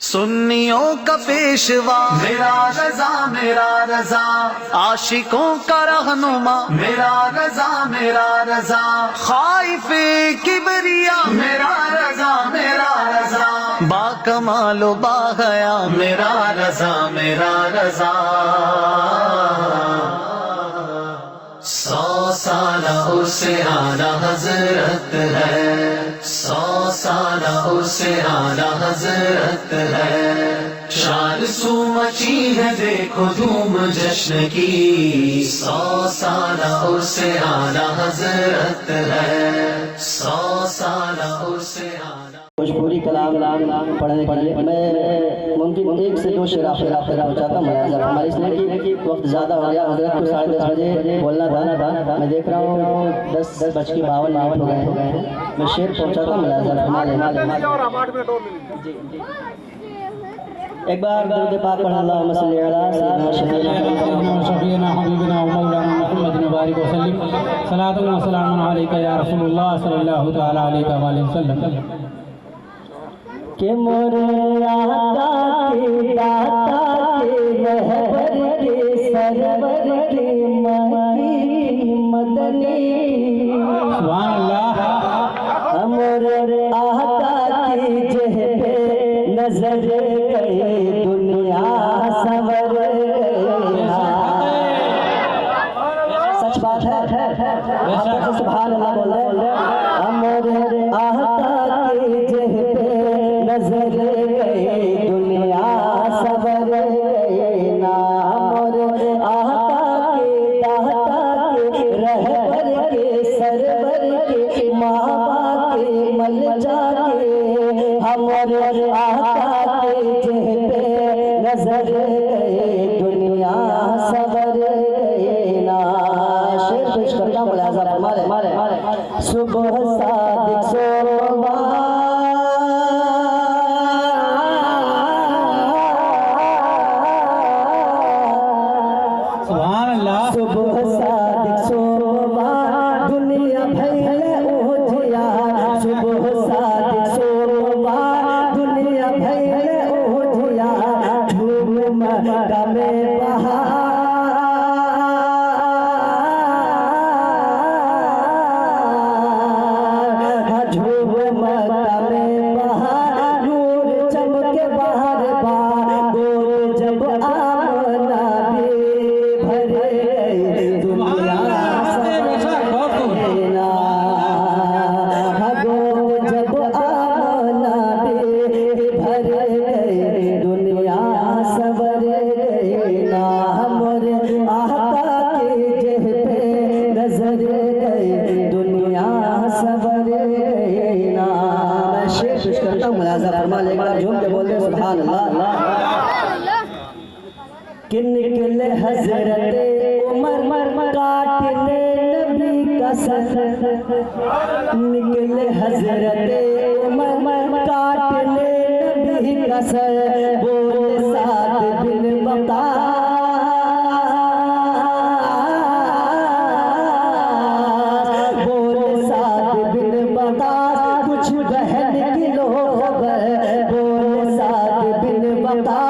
सुन्नियों का पेशवा मेरा रजा, आशिकों का रहनुमा मेरा रजा, खाइफे किबरिया मेरा रजा, बाकमालो बाहया मेरा रजा। 100 साल उससे आला हजरत है, 100 साल उससे आला हजरत है। शान सू मची है देखो धूम जश्न की, 100 साल उससे आला हजरत है, 100 साल उससे आला। भोजपुरी कलाम पढ़ने के लिए मैं मुमकिन 1 से 2 शेर पहुँचाता हूँ। हमारे इसलिए कि वक्त ज़्यादा हो गया, हज़रत को 10:30 बजे बोलना था। मैं देख रहा हूँ 10:52 हो गए हैं। मैं शेर पहुँचाता हूँ। एक बार दरूद पाक पढ़ अल्लाहुम्मा सल्ली अला सय्यिदना शफीना हबीबना व मौलाना मुहम्मद मुबारक वसल्लम सलातु व सलामुन अलैका या रसूलुल्लाह सल्लल्लाहु तआला अलैहि वसल्लम। के मोरे आका के दाता के रहबर के सरवर के मकी मदनी सुभान अल्लाह। हमरे आका की जहबे नजर गए दुनिया सवर गए। सच बात है, सुभान अल्लाह बोल रहे। हमरे आका की जहबे नजर गए दुनिया सवर गए। नाम और आका के दाता के रहबर के सरवर के माँ बाप के मल जाके हमारे आका के चेहरे नजर गए दुनिया सवर गए। ना शेर पेश करता हूँ मुलाज़ा हमारे सुबह सादिक सोमवार कि निकले हजरत उमर काटने नबी का सर, निकले हजरत उमर काटने नबी का सर। बोले 7 दिन बता बोले 7 दिन बता कुछ बहन की लो खबर। बोले 7 दिन बता